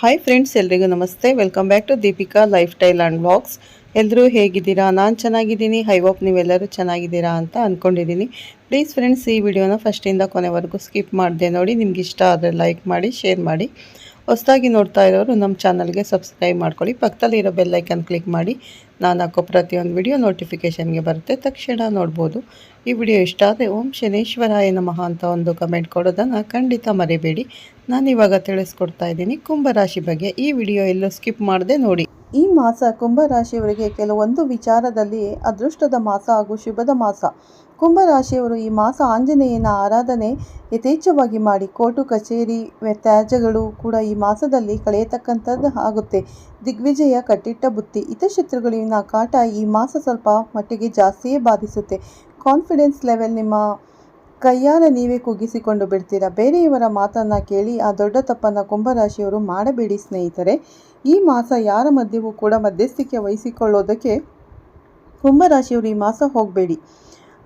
Hi friends, ಎಲ್ರಿಗೂ ನಮಸ್ತೆ. Welcome back to Deepika lifestyle and vlogs. ಎಲ್ಲರೂ ಹೇಗಿದ್ದೀರಾ? ನಾನು ಚೆನ್ನಾಗಿದ್ದೀನಿ. ಐ ಹೋಪ್ ನೀವೆಲ್ಲರೂ ಚೆನ್ನಾಗಿದ್ದೀರಾ ಅಂತ ಅಂದ್ಕೊಂಡಿದ್ದೀನಿ. ಪ್ಲೀಸ್ ಫ್ರೆಂಡ್ಸ್, ಈ ವಿಡಿಯೋನ ಫಸ್ಟಿಂದ ಕೊನೆವರೆಗೂ ಸ್ಕಿಪ್ ಮಾಡಿದೆ ನೋಡಿ. ನಿಮ್ಗೆ ಇಷ್ಟ ಆದರೆ ಲೈಕ್ ಮಾಡಿ, ಶೇರ್ ಮಾಡಿ. ಹೊಸದಾಗಿ ನೋಡ್ತಾ ಇರೋರು ನಮ್ಮ ಚಾನಲ್ಗೆ ಸಬ್ಸ್ಕ್ರೈಬ್ ಮಾಡ್ಕೊಳ್ಳಿ. ಪಕ್ಕದಲ್ಲಿರೋ ಬೆಲ್ಲೈಕನ್ ಕ್ಲಿಕ್ ಮಾಡಿ. ನಾನು ಹಾಕೋ ಪ್ರತಿಯೊಂದು ವಿಡಿಯೋ ನೋಟಿಫಿಕೇಷನ್ಗೆ ಬರುತ್ತೆ, ತಕ್ಷಣ ನೋಡ್ಬೋದು. ಈ ವಿಡಿಯೋ ಇಷ್ಟ ಆದರೆ ಓಂ ಶನೇಶ್ವರಾಯ ನಮಃ ಅಂತ ಒಂದು ಕಮೆಂಟ್ ಕೊಡೋದನ್ನು ಖಂಡಿತ ಮರಿಬೇಡಿ. ನಾನಿವಾಗ ತಿಳಿಸ್ಕೊಡ್ತಾ ಇದ್ದೀನಿ ಕುಂಭರಾಶಿ ಬಗ್ಗೆ. ಈ ವಿಡಿಯೋ ಎಲ್ಲೂ ಸ್ಕಿಪ್ ಮಾಡದೆ ನೋಡಿ. ಈ ಮಾಸ ಕುಂಭರಾಶಿಯವರಿಗೆ ಕೆಲವೊಂದು ವಿಚಾರದಲ್ಲಿ ಅದೃಷ್ಟದ ಮಾಸ ಹಾಗೂ ಶುಭದ ಮಾಸ. ಕುಂಭರಾಶಿಯವರು ಈ ಮಾಸ ಆಂಜನೇಯನ ಆರಾಧನೆ ಯಥೇಚ್ಛವಾಗಿ ಮಾಡಿ ಕೋರ್ಟು ಕಚೇರಿ ತ್ಯಾಜ್ಯಗಳು ಕೂಡ ಈ ಮಾಸದಲ್ಲಿ ಕಳೆಯತಕ್ಕಂಥದ್ದು ಆಗುತ್ತೆ. ದಿಗ್ವಿಜಯ, ಕಟ್ಟಿಟ್ಟ ಬುತ್ತಿ, ಹಿತಶತ್ರುಗಳಿನ ಕಾಟ ಈ ಮಾಸ ಸ್ವಲ್ಪ ಮಟ್ಟಿಗೆ ಜಾಸ್ತಿಯೇ ಬಾಧಿಸುತ್ತೆ. ಕಾನ್ಫಿಡೆನ್ಸ್ ಲೆವೆಲ್ ನಿಮ್ಮ ಕೈಯಾರ ನೀವೇ ಕುಗ್ಗಿಸಿಕೊಂಡು ಬಿಡ್ತೀರಾ. ಬೇರೆಯವರ ಮಾತನ್ನು ಕೇಳಿ ಆ ದೊಡ್ಡ ತಪ್ಪನ್ನು ಕುಂಭರಾಶಿಯವರು ಮಾಡಬೇಡಿ ಸ್ನೇಹಿತರೆ. ಈ ಮಾಸ ಯಾರ ಮಧ್ಯವೂ ಕೂಡ ಮಧ್ಯಸ್ಥಿಕೆ ವಹಿಸಿಕೊಳ್ಳೋದಕ್ಕೆ ಕುಂಭರಾಶಿಯವರು ಈ ಮಾಸ ಹೋಗಬೇಡಿ.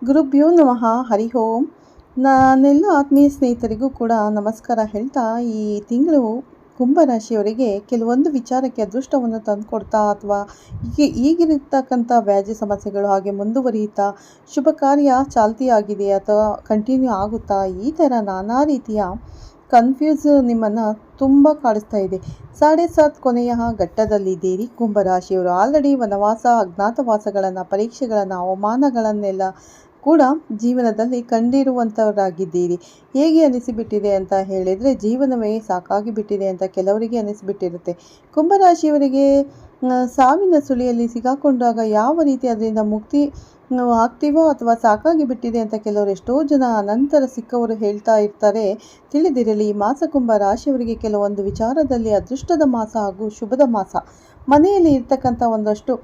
ಗುರುಭ್ಯೋ ನಮಃ, ಹರಿ ಓಂ. ನಾನೆಲ್ಲ ಆತ್ಮೀಯ ಸ್ನೇಹಿತರಿಗೂ ಕೂಡ ನಮಸ್ಕಾರ ಹೇಳ್ತಾ, ಈ ತಿಂಗಳು ಕುಂಭರಾಶಿಯವರಿಗೆ ಕೆಲವೊಂದು ವಿಚಾರಕ್ಕೆ ಅದೃಷ್ಟವನ್ನು ತಂದುಕೊಡ್ತಾ ಅಥವಾ ಈಗಿರತಕ್ಕಂಥ ವ್ಯಾಜ್ಯ ಸಮಸ್ಯೆಗಳು ಹಾಗೆ ಮುಂದುವರಿಯುತ್ತಾ, ಶುಭ ಕಾರ್ಯ ಚಾಲ್ತಿಯಾಗಿದೆ ಅಥವಾ ಕಂಟಿನ್ಯೂ ಆಗುತ್ತಾ, ಈ ಥರ ನಾನಾ ರೀತಿಯ ಕನ್ಫ್ಯೂಸ್ ನಿಮ್ಮನ್ನು ತುಂಬ ಕಾಡಿಸ್ತಾ ಇದೆ. 7.5 ಕೊನೆಯ ಘಟ್ಟದಲ್ಲಿದ್ದೀರಿ ಕುಂಭರಾಶಿಯವರು. ಆಲ್ರೆಡಿ ವನವಾಸ, ಅಜ್ಞಾತವಾಸಗಳನ್ನು, ಪರೀಕ್ಷೆಗಳನ್ನು, ಅವಮಾನಗಳನ್ನೆಲ್ಲ ಕೂಡ ಜೀವನದಲ್ಲಿ ಕಂಡಿರುವಂಥವರಾಗಿದ್ದೀರಿ. ಹೇಗೆ ಅನಿಸಿಬಿಟ್ಟಿದೆ ಅಂತ ಹೇಳಿದರೆ, ಜೀವನವೇ ಸಾಕಾಗಿ ಬಿಟ್ಟಿದೆ ಅಂತ ಕೆಲವರಿಗೆ ಅನಿಸಿಬಿಟ್ಟಿರುತ್ತೆ. ಕುಂಭರಾಶಿಯವರಿಗೆ ಸಾವಿನ ಸುಳಿಯಲ್ಲಿ ಸಿಗಾಕೊಂಡಾಗ ಯಾವ ರೀತಿ ಅದರಿಂದ ಮುಕ್ತಿ ಆಗ್ತೀವೋ ಅಥವಾ ಸಾಕಾಗಿ ಬಿಟ್ಟಿದೆ ಅಂತ ಕೆಲವರು ಎಷ್ಟೋ ಜನ ಅನಂತರ ಸಿಕ್ಕವರು ಹೇಳ್ತಾ ಇರ್ತಾರೆ. ತಿಳಿದಿರಲಿ, ಈ ಮಾಸ ಕುಂಭ ರಾಶಿಯವರಿಗೆ ಕೆಲವೊಂದು ವಿಚಾರದಲ್ಲಿ ಅದೃಷ್ಟದ ಮಾಸ ಹಾಗೂ ಶುಭದ ಮಾಸ. ಮನೆಯಲ್ಲಿ ಇರ್ತಕ್ಕಂಥ ಒಂದಷ್ಟು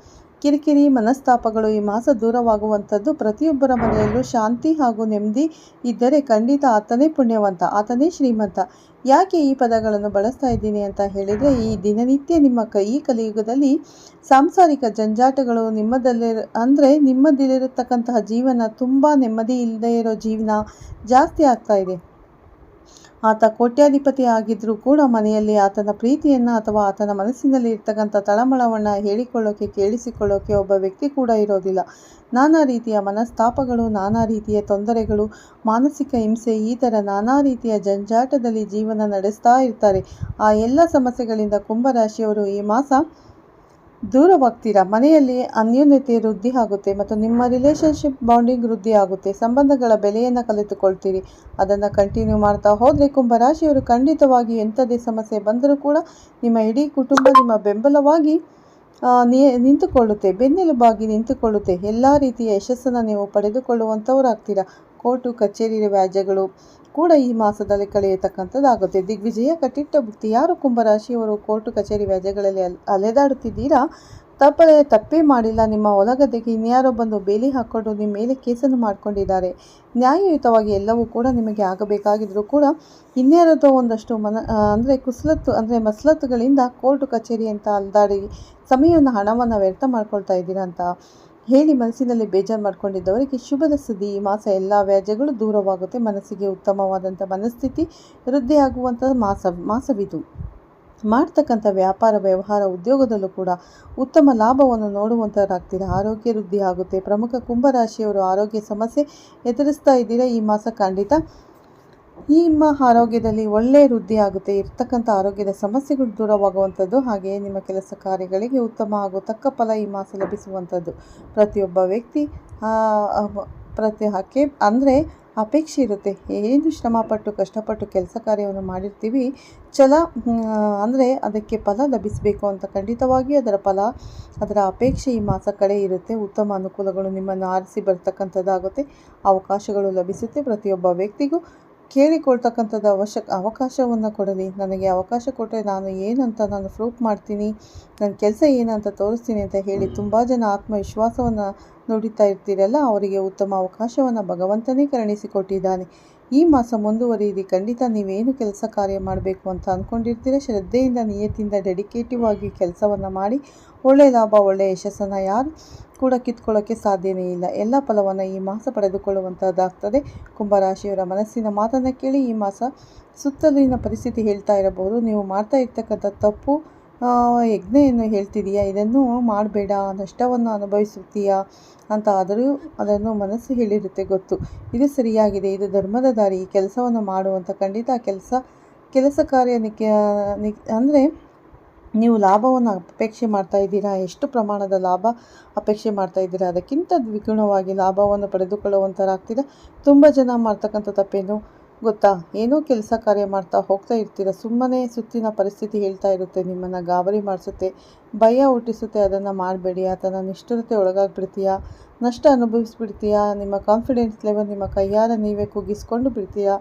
ಕಿರಿಕಿರಿ ಮನಸ್ತಾಪಗಳು ಈ ಮಾಸ ದೂರವಾಗುವಂಥದ್ದು. ಪ್ರತಿಯೊಬ್ಬರ ಮನೆಯಲ್ಲೂ ಶಾಂತಿ ಹಾಗೂ ನೆಮ್ಮದಿ ಇದ್ದರೆ ಖಂಡಿತ ಆತನೇ ಪುಣ್ಯವಂತ, ಆತನೇ ಶ್ರೀಮಂತ. ಯಾಕೆ ಈ ಪದಗಳನ್ನು ಬಳಸ್ತಾ ಇದ್ದೀನಿ ಅಂತ ಹೇಳಿದರೆ, ಈ ದಿನನಿತ್ಯ ಈ ಕಲಿಯುಗದಲ್ಲಿ ಸಾಂಸಾರಿಕ ಜಂಜಾಟಗಳು ನಿಮ್ಮದಲ್ಲಿರತಕ್ಕಂತಹ ಜೀವನ ತುಂಬ ನೆಮ್ಮದಿ ಇಲ್ಲದೆ ಇರೋ ಜೀವನ ಜಾಸ್ತಿ ಆಗ್ತಾ ಇದೆ. ಆತ ಕೋಟ್ಯಾಧಿಪತಿ ಆಗಿದ್ರೂ ಕೂಡ ಮನೆಯಲ್ಲಿ ಆತನ ಪ್ರೀತಿಯನ್ನು ಅಥವಾ ಆತನ ಮನಸ್ಸಿನಲ್ಲಿ ಇರ್ತಕ್ಕಂಥ ತಳಮಳವನ್ನು ಹೇಳಿಕೊಳ್ಳೋಕೆ, ಕೇಳಿಸಿಕೊಳ್ಳೋಕೆ ಒಬ್ಬ ವ್ಯಕ್ತಿ ಕೂಡ ಇರೋದಿಲ್ಲ. ನಾನಾ ರೀತಿಯ ಮನಸ್ತಾಪಗಳು, ನಾನಾ ರೀತಿಯ ತೊಂದರೆಗಳು, ಮಾನಸಿಕ ಹಿಂಸೆ, ಈ ಥರ ನಾನಾ ರೀತಿಯ ಜಂಜಾಟದಲ್ಲಿ ಜೀವನ ನಡೆಸ್ತಾ ಇರ್ತಾರೆ. ಆ ಎಲ್ಲ ಸಮಸ್ಯೆಗಳಿಂದ ಕುಂಭರಾಶಿಯವರು ಈ ಮಾಸ ದೂರವಾಗ್ತೀರಾ. ಮನೆಯಲ್ಲಿ ಅನ್ಯೋನ್ಯತೆ ವೃದ್ಧಿ ಆಗುತ್ತೆ ಮತ್ತು ನಿಮ್ಮ ರಿಲೇಷನ್ಶಿಪ್ ಬಾಂಡಿಂಗ್ ವೃದ್ಧಿ ಆಗುತ್ತೆ. ಸಂಬಂಧಗಳ ಬೆಲೆಯನ್ನು ಕಲಿತುಕೊಳ್ತೀರಿ. ಅದನ್ನು ಕಂಟಿನ್ಯೂ ಮಾಡ್ತಾ ಹೋದರೆ ಕುಂಭರಾಶಿಯವರು ಖಂಡಿತವಾಗಿ ಎಂಥದೇ ಸಮಸ್ಯೆ ಬಂದರೂ ಕೂಡ ನಿಮ್ಮ ಇಡೀ ಕುಟುಂಬ ನಿಮ್ಮ ಬೆಂಬಲವಾಗಿ ನಿಂತುಕೊಳ್ಳುತ್ತೆ, ಬೆನ್ನೆಲುಬಾಗಿ ನಿಂತುಕೊಳ್ಳುತ್ತೆ. ಎಲ್ಲ ರೀತಿಯ ಯಶಸ್ಸನ್ನು ನೀವು ಪಡೆದುಕೊಳ್ಳುವಂಥವರಾಗ್ತೀರಾ. ಕೋರ್ಟು ಕಚೇರಿ ವ್ಯಾಜ್ಯಗಳು ಕೂಡ ಈ ಮಾಸದಲ್ಲಿ ಕಳೆಯತಕ್ಕಂಥದ್ದಾಗುತ್ತೆ. ದಿಗ್ವಿಜಯ, ಕಟ್ಟಿಟ್ಟ ಬುತ್ತಿ. ಯಾರು ಕುಂಭರಾಶಿಯವರು ಕೋರ್ಟು ಕಚೇರಿ ವ್ಯಾಜ್ಯಗಳಲ್ಲಿ ಅಲೆದಾಡುತ್ತಿದ್ದೀರಾ, ತಪ್ಪೇ ಮಾಡಿಲ್ಲ. ನಿಮ್ಮ ಹೊಲಗದ್ದೆಗೆ ಇನ್ಯಾರೋ ಬಂದು ಬೇಲಿ ಹಾಕ್ಕೊಂಡು ನಿಮ್ಮ ಮೇಲೆ ಕೇಸನ್ನು ಮಾಡಿಕೊಂಡಿದ್ದಾರೆ. ನ್ಯಾಯಯುತವಾಗಿ ಎಲ್ಲವೂ ಕೂಡ ನಿಮಗೆ ಆಗಬೇಕಾಗಿದ್ದರೂ ಕೂಡ ಇನ್ಯಾರದೋ ಒಂದಷ್ಟು ಮಸಲತ್ತುಗಳಿಂದ ಕೋರ್ಟು ಕಚೇರಿ ಅಂತ ಅಲೆದಾಡಿ ಸಮಯವನ್ನು, ಹಣವನ್ನು ವ್ಯರ್ಥ ಮಾಡ್ಕೊಳ್ತಾ ಇದ್ದೀರಾ ಅಂತ ಹೇಳಿ ಮನಸ್ಸಿನಲ್ಲಿ ಬೇಜಾರು ಮಾಡ್ಕೊಂಡಿದ್ದವರಿಗೆ ಶುಭದ ಸುದ್ದಿ. ಈ ಮಾಸ ಎಲ್ಲ ವ್ಯಾಜ್ಯಗಳು ದೂರವಾಗುತ್ತೆ. ಮನಸ್ಸಿಗೆ ಉತ್ತಮವಾದಂಥ ಮನಸ್ಥಿತಿ ವೃದ್ಧಿಯಾಗುವಂಥ ಮಾಸವಿದು. ಮಾಡ್ತಕ್ಕಂಥ ವ್ಯಾಪಾರ, ವ್ಯವಹಾರ, ಉದ್ಯೋಗದಲ್ಲೂ ಕೂಡ ಉತ್ತಮ ಲಾಭವನ್ನು ನೋಡುವಂಥವರಾಗ್ತೀರಾ. ಆರೋಗ್ಯ ವೃದ್ಧಿ ಆಗುತ್ತೆ. ಪ್ರಮುಖ ಕುಂಭರಾಶಿಯವರು ಆರೋಗ್ಯ ಸಮಸ್ಯೆ ಎದುರಿಸ್ತಾ ಇದ್ದೀರಾ. ಈ ಮಾಸ ಖಂಡಿತ ನಿಮ್ಮ ಆರೋಗ್ಯದಲ್ಲಿ ಒಳ್ಳೆಯ ವೃದ್ಧಿ ಆಗುತ್ತೆ. ಇರ್ತಕ್ಕಂಥ ಆರೋಗ್ಯದ ಸಮಸ್ಯೆಗಳು ದೂರವಾಗುವಂಥದ್ದು. ಹಾಗೆಯೇ ನಿಮ್ಮ ಕೆಲಸ ಕಾರ್ಯಗಳಿಗೆ ಉತ್ತಮ ಹಾಗೂ ತಕ್ಕ ಫಲ ಈ ಮಾಸ ಲಭಿಸುವಂಥದ್ದು. ಪ್ರತಿಯೊಬ್ಬ ವ್ಯಕ್ತಿ ಅಪೇಕ್ಷೆ ಇರುತ್ತೆ. ಏನು ಶ್ರಮಪಟ್ಟು ಕಷ್ಟಪಟ್ಟು ಕೆಲಸ ಕಾರ್ಯವನ್ನು ಮಾಡಿರ್ತೀವಿ, ಅದಕ್ಕೆ ಫಲ ಲಭಿಸಬೇಕು ಅಂತ ಖಂಡಿತವಾಗಿ ಅದರ ಅಪೇಕ್ಷೆ ಈ ಮಾಸ ಕಡೆ ಇರುತ್ತೆ. ಉತ್ತಮ ಅನುಕೂಲಗಳು ನಿಮ್ಮನ್ನು ಆರಿಸಿ ಬರ್ತಕ್ಕಂಥದ್ದಾಗುತ್ತೆ. ಅವಕಾಶಗಳು ಲಭಿಸುತ್ತೆ. ಪ್ರತಿಯೊಬ್ಬ ವ್ಯಕ್ತಿಗೂ ಕೇಳಿಕೊಳ್ತಕ್ಕಂಥದ್ದು ಅವಕಾಶವನ್ನು ಕೊಡಲಿ. ನನಗೆ ಅವಕಾಶ ಕೊಟ್ಟರೆ ನಾನು ಪ್ರೂಫ್ ಮಾಡ್ತೀನಿ, ನನ್ನ ಕೆಲಸ ಏನಂತ ತೋರಿಸ್ತೀನಿ ಅಂತ ಹೇಳಿ ತುಂಬ ಜನ ಆತ್ಮವಿಶ್ವಾಸವನ್ನು ನುಡಿತಾ ಇರ್ತೀರಲ್ಲ, ಅವರಿಗೆ ಉತ್ತಮ ಅವಕಾಶವನ್ನು ಭಗವಂತನೇ ಕರುಣಿಸಿಕೊಟ್ಟಿದ್ದಾನೆ. ಈ ಮಾಸ ಮುಂದುವರಿಯಿರಿ. ಖಂಡಿತ ನೀವೇನು ಕೆಲಸ ಕಾರ್ಯ ಮಾಡಬೇಕು ಅಂತ ಅಂದ್ಕೊಂಡಿರ್ತೀರ, ಶ್ರದ್ಧೆಯಿಂದ, ನಿಯತ್ತಿಂದ, ಡೆಡಿಕೇಟಿವ್ ಆಗಿ ಕೆಲಸವನ್ನು ಮಾಡಿ ಒಳ್ಳೆಯ ಲಾಭ, ಒಳ್ಳೆಯ ಯಶಸ್ಸನ್ನು ಯಾರು ಕೂಡ ಕಿತ್ಕೊಳ್ಳೋಕ್ಕೆ ಸಾಧ್ಯವೇ ಇಲ್ಲ. ಎಲ್ಲ ಫಲವನ್ನು ಈ ಮಾಸ ಪಡೆದುಕೊಳ್ಳುವಂಥದ್ದಾಗ್ತದೆ. ಕುಂಭರಾಶಿಯವರ ಮನಸ್ಸಿನ ಮಾತನ್ನು ಕೇಳಿ ಈ ಮಾಸ ಸುತ್ತಲಿನ ಪರಿಸ್ಥಿತಿ ಹೇಳ್ತಾ ಇರಬಹುದು, ನೀವು ಮಾಡ್ತಾ ಇರ್ತಕ್ಕಂಥ ತಪ್ಪು ಯಜ್ಞೆಯನ್ನು ಹೇಳ್ತಿದೀಯಾ, ಇದನ್ನು ಮಾಡಬೇಡ, ನಷ್ಟವನ್ನು ಅನುಭವಿಸುತ್ತೀಯಾ ಅಂತ ಆದರೂ ಅದನ್ನು ಮನಸ್ಸು ಹೇಳಿರುತ್ತೆ ಗೊತ್ತು. ಇದು ಸರಿಯಾಗಿದೆ, ಇದು ಧರ್ಮದ ದಾರಿ, ಈ ಕೆಲಸವನ್ನು ಮಾಡುವಂಥ ಖಂಡಿತ ಕೆಲಸ ಕಾರ್ಯ ಅಂದರೆ ನೀವು ಲಾಭವನ್ನು ಅಪೇಕ್ಷೆ ಮಾಡ್ತಾ ಇದ್ದೀರಾ, ಎಷ್ಟು ಪ್ರಮಾಣದ ಲಾಭ ಅಪೇಕ್ಷೆ ಮಾಡ್ತಾ ಇದ್ದೀರಾ, ಅದಕ್ಕಿಂತ ದ್ವಿಗುಣವಾಗಿ ಲಾಭವನ್ನು ಪಡೆದುಕೊಳ್ಳುವಂಥರಾಗ್ತೀರಾ. ತುಂಬ ಜನ ಮಾಡ್ತಕ್ಕಂಥ ತಪ್ಪೇನು ಗೊತ್ತಾ, ಏನೋ ಕೆಲಸ ಕಾರ್ಯ ಮಾಡ್ತಾ ಹೋಗ್ತಾ ಇರ್ತೀರ, ಸುಮ್ಮನೆ ಸುತ್ತಿನ ಪರಿಸ್ಥಿತಿ ಹೇಳ್ತಾ ಇರುತ್ತೆ, ನಿಮ್ಮನ್ನು ಗಾಬರಿ ಮಾಡಿಸುತ್ತೆ, ಭಯ ಹುಟ್ಟಿಸುತ್ತೆ. ಅದನ್ನು ಮಾಡಬೇಡಿ. ಆತನ ನಿಷ್ಠುರತೆ ಒಳಗಾಗ್ಬಿಡ್ತೀಯಾ, ನಷ್ಟ ಅನುಭವಿಸ್ಬಿಡ್ತೀಯಾ, ನಿಮ್ಮ ಕಾನ್ಫಿಡೆನ್ಸ್ ಲೆವೆಲ್ ನಿಮ್ಮ ಕೈಯಾರ ನೀವೇ ಕುಗ್ಗಿಸ್ಕೊಂಡು ಬಿಡ್ತೀಯಾ.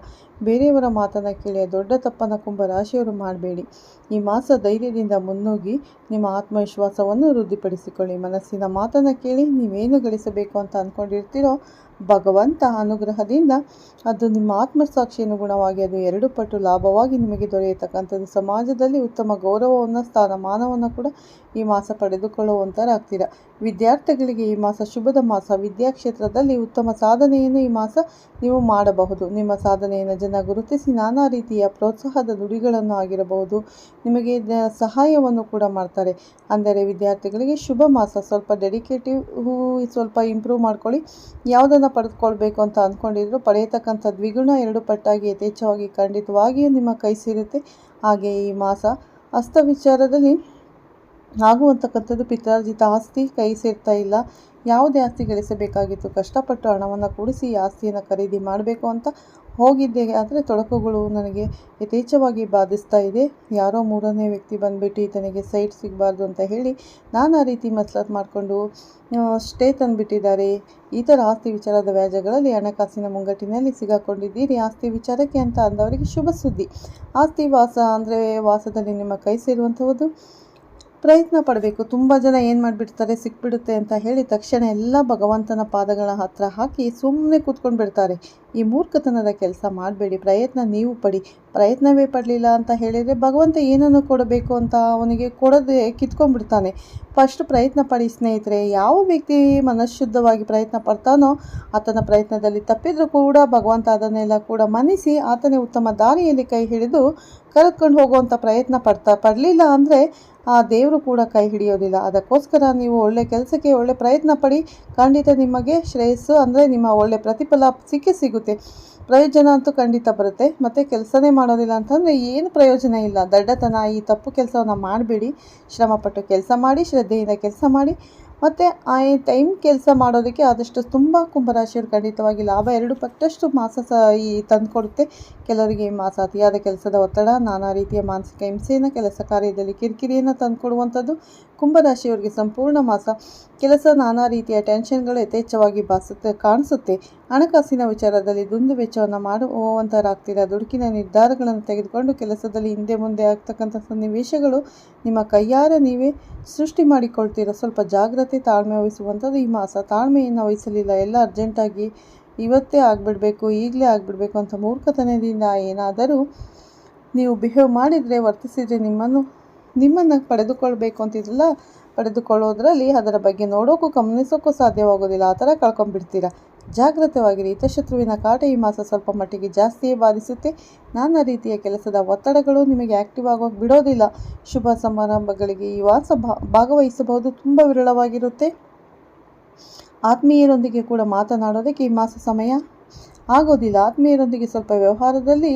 ಬೇರೆಯವರ ಮಾತನ್ನು ಕೇಳಿ ದೊಡ್ಡ ತಪ್ಪನ್ನು ಕುಂಭರಾಶಿಯವರು ಮಾಡಬೇಡಿ. ಈ ಮಾಸ ಧೈರ್ಯದಿಂದ ಮುನ್ನುಗ್ಗಿ ನಿಮ್ಮ ಆತ್ಮವಿಶ್ವಾಸವನ್ನು ವೃದ್ಧಿಪಡಿಸಿಕೊಳ್ಳಿ. ಮನಸ್ಸಿನ ಮಾತನ್ನು ಕೇಳಿ ನೀವೇನು ಗಳಿಸಬೇಕು ಅಂತ ಅಂದ್ಕೊಂಡಿರ್ತೀರೋ ಭಗವಂತ ಅನುಗ್ರಹದಿಂದ ಅದು ನಿಮ್ಮ ಆತ್ಮಸಾಕ್ಷಿ ಅನುಗುಣವಾಗಿ ಅದು 2 ಪಟ್ಟು ಲಾಭವಾಗಿ ನಿಮಗೆ ದೊರೆಯತಕ್ಕಂಥದ್ದು. ಸಮಾಜದಲ್ಲಿ ಉತ್ತಮ ಗೌರವವನ್ನು ಸ್ಥಾನಮಾನವನ್ನು ಕೂಡ ಈ ಮಾಸ ಪಡೆದುಕೊಳ್ಳುವಂಥರಾಗ್ತೀರ. ವಿದ್ಯಾರ್ಥಿಗಳಿಗೆ ಈ ಮಾಸ ಶುಭದ ಮಾಸ. ವಿದ್ಯಾಕ್ಷೇತ್ರದಲ್ಲಿ ಉತ್ತಮ ಸಾಧನೆಯನ್ನು ಈ ಮಾಸ ನೀವು ಮಾಡಬಹುದು. ನಿಮ್ಮ ಸಾಧನೆಯನ್ನು ಜನ ಗುರುತಿಸಿ ನಾನಾ ರೀತಿಯ ಪ್ರೋತ್ಸಾಹದ ನುಡಿಗಳನ್ನು ಆಗಿರಬಹುದು ನಿಮಗೆ ಸಹಾಯವನ್ನು ಕೂಡ ಮಾಡ್ತಾರೆ. ಅಂದರೆ ವಿದ್ಯಾರ್ಥಿಗಳಿಗೆ ಶುಭ ಮಾಸ. ಸ್ವಲ್ಪ ಡೆಡಿಕೇಟಿವ್, ಸ್ವಲ್ಪ ಇಂಪ್ರೂವ್ ಮಾಡ್ಕೊಳ್ಳಿ. ಯಾವುದನ್ನು ಪಡೆದುಕೊಳ್ಬೇಕು ಅಂತ ಅಂದ್ಕೊಂಡಿದ್ರು ಪಡೆಯತಕ್ಕಂಥ ದ್ವಿಗುಣ 2 ಪಟ್ಟಾಗಿ ಯಥೇಚ್ಛವಾಗಿ ಖಂಡಿತವಾಗಿಯೂ ನಿಮ್ಮ ಕೈ ಸೇರುತ್ತೆ. ಹಾಗೆ ಈ ಮಾಸ ಹಸ್ತ ವಿಚಾರದಲ್ಲಿ ಆಗುವಂತಕ್ಕಂಥದ್ದು ಪಿತ್ರಾರ್ಜಿತ ಆಸ್ತಿ ಕೈ ಸೇರ್ತಾ ಇಲ್ಲ. ಯಾವುದೇ ಆಸ್ತಿ ಗಳಿಸಬೇಕಾಗಿತ್ತು, ಕಷ್ಟಪಟ್ಟು ಹಣವನ್ನು ಕೂಡಿಸಿ ಈ ಆಸ್ತಿಯನ್ನು ಖರೀದಿ ಮಾಡಬೇಕು ಅಂತ ಹೋಗಿದ್ದೆ, ಆದರೆ ತೊಡಕುಗಳು ನನಗೆ ಯಥೇಚ್ಛವಾಗಿ ಬಾಧಿಸ್ತಾ ಇದೆ. ಯಾರೋ 3ನೇ ವ್ಯಕ್ತಿ ಬಂದುಬಿಟ್ಟು ಈತನಿಗೆ ಸೈಟ್ ಸಿಗಬಾರ್ದು ಅಂತ ಹೇಳಿ ನಾನಾ ರೀತಿ ಮಸಲತ್ ಮಾಡಿಕೊಂಡು ಸ್ಟೇ ತಂದುಬಿಟ್ಟಿದ್ದಾರೆ. ಈ ಥರ ಆಸ್ತಿ ವಿಚಾರದ ವ್ಯಾಜ್ಯಗಳಲ್ಲಿ ಹಣಕಾಸಿನ ಮುಂಗಟ್ಟಿನಲ್ಲಿ ಸಿಗಾಕೊಂಡಿದ್ದೀರಿ. ಆಸ್ತಿ ವಿಚಾರಕ್ಕೆ ಅಂತ ಅಂದವರಿಗೆ ಶುಭ ಸುದ್ದಿ. ಆಸ್ತಿ ವಾಸದಲ್ಲಿ ನಿಮ್ಮ ಕೈ ಸೇರುವಂಥದ್ದು ಪ್ರಯತ್ನ ಪಡಬೇಕು. ತುಂಬ ಜನ ಏನು ಮಾಡಿಬಿಡ್ತಾರೆ, ಸಿಕ್ಬಿಡುತ್ತೆ ಅಂತ ಹೇಳಿ ತಕ್ಷಣ ಎಲ್ಲ ಭಗವಂತನ ಪಾದಗಳ ಹತ್ರ ಹಾಕಿ ಸುಮ್ಮನೆ ಕೂತ್ಕೊಂಡು ಬಿಡ್ತಾರೆ. ಈ ಮೂರ್ಖತನದ ಕೆಲಸ ಮಾಡಬೇಡಿ. ಪ್ರಯತ್ನ ನೀವು ಪಡಿ. ಪ್ರಯತ್ನವೇ ಪಡಲಿಲ್ಲ ಅಂತ ಹೇಳಿದರೆ ಭಗವಂತ ಏನನ್ನು ಕೊಡಬೇಕು ಅಂತ ಅವನಿಗೆ ಕೊಡದೆ ಕಿತ್ಕೊಂಡ್ಬಿಡ್ತಾನೆ. ಫಸ್ಟ್ ಪ್ರಯತ್ನ ಪಡಿ ಸ್ನೇಹಿತರೆ. ಯಾವ ವ್ಯಕ್ತಿ ಮನಃಶುದ್ಧವಾಗಿ ಪ್ರಯತ್ನ ಪಡ್ತಾನೋ ಆತನ ಪ್ರಯತ್ನದಲ್ಲಿ ತಪ್ಪಿದ್ರೂ ಕೂಡ ಭಗವಂತ ಅದನ್ನೆಲ್ಲ ಕೂಡ ಮನ್ನಿಸಿ ಆತನೇ ಉತ್ತಮ ದಾರಿಯಲ್ಲಿ ಕೈ ಹಿಡಿದು ಕರೆದುಕೊಂಡು ಹೋಗುವಂಥ ಪ್ರಯತ್ನ ಪಡಲಿಲ್ಲ ಅಂದರೆ ಆ ದೇವರು ಕೂಡ ಕೈ ಹಿಡಿಯೋದಿಲ್ಲ. ಅದಕ್ಕೋಸ್ಕರ ನೀವು ಒಳ್ಳೆ ಕೆಲಸಕ್ಕೆ ಒಳ್ಳೆ ಪ್ರಯತ್ನ ಪಡಿ. ಖಂಡಿತ ನಿಮಗೆ ಶ್ರೇಯಸ್ಸು ಅಂದರೆ ನಿಮ್ಮ ಒಳ್ಳೆ ಪ್ರತಿಫಲ ಸಿಗುತ್ತೆ. ಪ್ರಯೋಜನ ಅಂತೂ ಖಂಡಿತ ಬರುತ್ತೆ. ಮತ್ತು ಕೆಲಸನೇ ಮಾಡೋದಿಲ್ಲ ಅಂತಂದರೆ ಏನು ಪ್ರಯೋಜನ ಇಲ್ಲ. ದಡ್ಡತನ, ಈ ತಪ್ಪು ಕೆಲಸವನ್ನು ಮಾಡಬೇಡಿ. ಶ್ರಮಪಟ್ಟು ಕೆಲಸ ಮಾಡಿ, ಶ್ರದ್ಧೆಯಿಂದ ಕೆಲಸ ಮಾಡಿ. ಮತ್ತು ಆ ಟೈಮ್ ಕೆಲಸ ಮಾಡೋದಕ್ಕೆ ಆದಷ್ಟು ತುಂಬ ಕುಂಭರಾಶಿಯವರು ಖಂಡಿತವಾಗಿ ಲಾಭ 2 ಪಟ್ಟಷ್ಟು ಮಾಸ ತಂದುಕೊಡುತ್ತೆ. ಕೆಲವರಿಗೆ ಈ ಮಾಸ ಅತಿಯಾದ ಕೆಲಸದ ಒತ್ತಡ, ನಾನಾ ರೀತಿಯ ಮಾನಸಿಕ ಹಿಂಸೆಯನ್ನು, ಕೆಲಸ ಕಾರ್ಯದಲ್ಲಿ ಕಿರಿಕಿರಿಯನ್ನು ತಂದುಕೊಡುವಂಥದ್ದು. ಕುಂಭರಾಶಿಯವರಿಗೆ ಸಂಪೂರ್ಣ ಮಾಸ ಕೆಲಸ, ನಾನಾ ರೀತಿಯ ಟೆನ್ಷನ್ಗಳು ಯಥೇಚ್ಛವಾಗಿ ಕಾಣಿಸುತ್ತೆ. ಹಣಕಾಸಿನ ವಿಚಾರದಲ್ಲಿ ದುಂದು ವೆಚ್ಚವನ್ನು ಮಾಡುವಂಥರಾಗ್ತೀರ. ದುಡುಕಿನ ನಿರ್ಧಾರಗಳನ್ನು ತೆಗೆದುಕೊಂಡು ಕೆಲಸದಲ್ಲಿ ಹಿಂದೆ ಮುಂದೆ ಆಗ್ತಕ್ಕಂಥ ಸನ್ನಿವೇಶಗಳು ನಿಮ್ಮ ಕೈಯಾರ ನೀವೇ ಸೃಷ್ಟಿ ಮಾಡಿಕೊಳ್ತೀರ. ಸ್ವಲ್ಪ ಜಾಗ್ರತೆ, ತಾಳ್ಮೆ ವಹಿಸುವಂಥದ್ದು ಈ ಮಾಸ. ತಾಳ್ಮೆಯನ್ನು ವಹಿಸಲಿಲ್ಲ, ಎಲ್ಲ ಅರ್ಜೆಂಟಾಗಿ ಇವತ್ತೇ ಆಗಿಬಿಡಬೇಕು, ಈಗಲೇ ಆಗಿಬಿಡಬೇಕು ಅಂತ ಮೂರ್ಖತನದಿಂದ ಏನಾದರೂ ನೀವು ಬಿಹೇವ್ ಮಾಡಿದರೆ, ವರ್ತಿಸಿದರೆ ನಿಮ್ಮನ್ನು ಪಡೆದುಕೊಳ್ಬೇಕು ಅಂತಿದ್ರಲ್ಲ, ಪಡೆದುಕೊಳ್ಳೋದ್ರಲ್ಲಿ ಅದರ ಬಗ್ಗೆ ನೋಡೋಕ್ಕೂ ಗಮನಿಸೋಕ್ಕೂ ಸಾಧ್ಯವಾಗೋದಿಲ್ಲ. ಆ ಥರ ಕಳ್ಕೊಂಡ್ಬಿಡ್ತೀರ. ಜಾಗ್ರತವಾಗಿರಿ. ಹಿತಶತ್ರುವಿನ ಕಾಟ ಈ ಮಾಸ ಸ್ವಲ್ಪ ಮಟ್ಟಿಗೆ ಜಾಸ್ತಿಯೇ ಬಾಧಿಸುತ್ತೆ. ನಾನಾ ರೀತಿಯ ಕೆಲಸದ ಒತ್ತಡಗಳು ನಿಮಗೆ ಆ್ಯಕ್ಟಿವ್ ಆಗೋಕೆ ಬಿಡೋದಿಲ್ಲ. ಶುಭ ಸಮಾರಂಭಗಳಿಗೆ ಈ ಮಾಸ ಭಾಗವಹಿಸಬಹುದು, ತುಂಬ ವಿರಳವಾಗಿರುತ್ತೆ. ಆತ್ಮೀಯರೊಂದಿಗೆ ಕೂಡ ಮಾತನಾಡೋದಕ್ಕೆ ಈ ಮಾಸ ಸಮಯ ಆಗೋದಿಲ್ಲ. ಆತ್ಮೀಯರೊಂದಿಗೆ ಸ್ವಲ್ಪ ವ್ಯವಹಾರದಲ್ಲಿ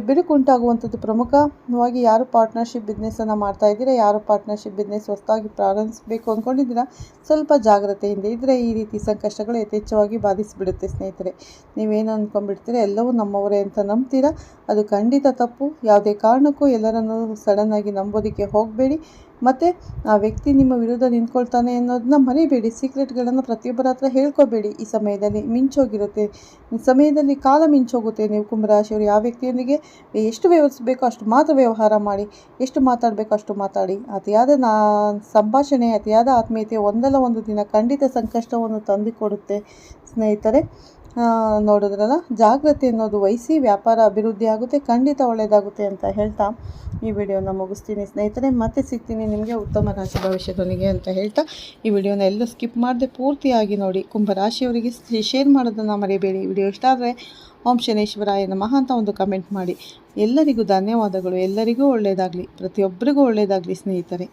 ಬಿರುಕುಂಟಾಗುವಂಥದ್ದು ಪ್ರಮುಖವಾಗಿ. ಯಾರು ಪಾರ್ಟ್ನರ್ಶಿಪ್ ಬಿಸ್ನೆಸ್ಸನ್ನು ಮಾಡ್ತಾ ಇದ್ದೀರಾ, ಯಾರು ಪಾರ್ಟ್ನರ್ಶಿಪ್ ಬಿಸ್ನೆಸ್ ಹೊಸದಾಗಿ ಪ್ರಾರಂಭಿಸಬೇಕು ಅಂದ್ಕೊಂಡಿದ್ದೀರಾ, ಸ್ವಲ್ಪ ಜಾಗ್ರತೆಯಿಂದ ಇದ್ದರೆ ಈ ರೀತಿ ಸಂಕಷ್ಟಗಳು ಯಥೇಚ್ಛವಾಗಿ ಬಾಧಿಸಿಬಿಡುತ್ತೆ. ಸ್ನೇಹಿತರೆ, ನೀವೇನು ಅಂದ್ಕೊಂಡ್ಬಿಡ್ತೀರ, ಎಲ್ಲವೂ ನಮ್ಮವರೇ ಅಂತ ನಂಬ್ತೀರಾ, ಅದು ಖಂಡಿತ ತಪ್ಪು. ಯಾವುದೇ ಕಾರಣಕ್ಕೂ ಎಲ್ಲರನ್ನೂ ಸಡನ್ನಾಗಿ ನಂಬೋದಕ್ಕೆ ಹೋಗಬೇಡಿ. ಮತ್ತು ಆ ವ್ಯಕ್ತಿ ನಿಮ್ಮ ವಿರುದ್ಧ ನಿಂತ್ಕೊಳ್ತಾನೆ ಅನ್ನೋದನ್ನ ಮರಿಬೇಡಿ. ಸೀಕ್ರೆಟ್ಗಳನ್ನು ಪ್ರತಿಯೊಬ್ಬರ ಹತ್ರ ಹೇಳ್ಕೋಬೇಡಿ. ಈ ಸಮಯದಲ್ಲಿ ಮಿಂಚೋಗಿರುತ್ತೆ, ಈ ಸಮಯದಲ್ಲಿ ಕಾಲ ಮಿಂಚೋಗುತ್ತೆ. ನೀವು ಕುಂಭರಾಶಿಯವರು ಯಾವ ವ್ಯಕ್ತಿಯೊಂದಿಗೆ ಎಷ್ಟು ವ್ಯವಹರಿಸಬೇಕೋ ಅಷ್ಟು ಮಾತ್ರ ವ್ಯವಹಾರ ಮಾಡಿ, ಎಷ್ಟು ಮಾತಾಡಬೇಕೋ ಅಷ್ಟು ಮಾತಾಡಿ. ಅತಿಯಾದ ಸಂಭಾಷಣೆ, ಅತಿಯಾದ ಆತ್ಮೀಯತೆ ಒಂದಲ್ಲ ಒಂದು ದಿನ ಖಂಡಿತ ಸಂಕಷ್ಟವನ್ನು ತಂದುಕೊಡುತ್ತೆ ಸ್ನೇಹಿತರೆ. ನೋಡಿದ್ರಲ್ಲ, ಜಾಗ್ರತೆ ಅನ್ನೋದು ವಹಿಸಿ ವ್ಯಾಪಾರ ಅಭಿವೃದ್ಧಿ ಆಗುತ್ತೆ, ಖಂಡಿತ ಒಳ್ಳೆಯದಾಗುತ್ತೆ ಅಂತ ಹೇಳ್ತಾ ಈ ವಿಡಿಯೋನ ಮುಗಿಸ್ತೀನಿ ಸ್ನೇಹಿತರೆ. ಮತ್ತೆ ಸಿಗ್ತೀನಿ ನಿಮಗೆ ಉತ್ತಮ ರಾಶಿ ಭವಿಷ್ಯದೊಂದಿಗೆ ಅಂತ ಹೇಳ್ತಾ ಈ ವಿಡಿಯೋನ ಎಲ್ಲೂ ಸ್ಕಿಪ್ ಮಾಡದೆ ಪೂರ್ತಿಯಾಗಿ ನೋಡಿ. ಕುಂಭರಾಶಿಯವರಿಗೆ ಶೇರ್ ಮಾಡೋದನ್ನು ಮರಿಬೇಡಿ. ವಿಡಿಯೋ ಇಷ್ಟ ಆದರೆ ಓಂ ಶನೇಶ್ವರಾಯ ನಮಃ ಅಂತ ಒಂದು ಕಮೆಂಟ್ ಮಾಡಿ. ಎಲ್ಲರಿಗೂ ಧನ್ಯವಾದಗಳು. ಎಲ್ಲರಿಗೂ ಒಳ್ಳೆಯದಾಗಲಿ, ಪ್ರತಿಯೊಬ್ಬರಿಗೂ ಒಳ್ಳೆಯದಾಗಲಿ ಸ್ನೇಹಿತರೆ.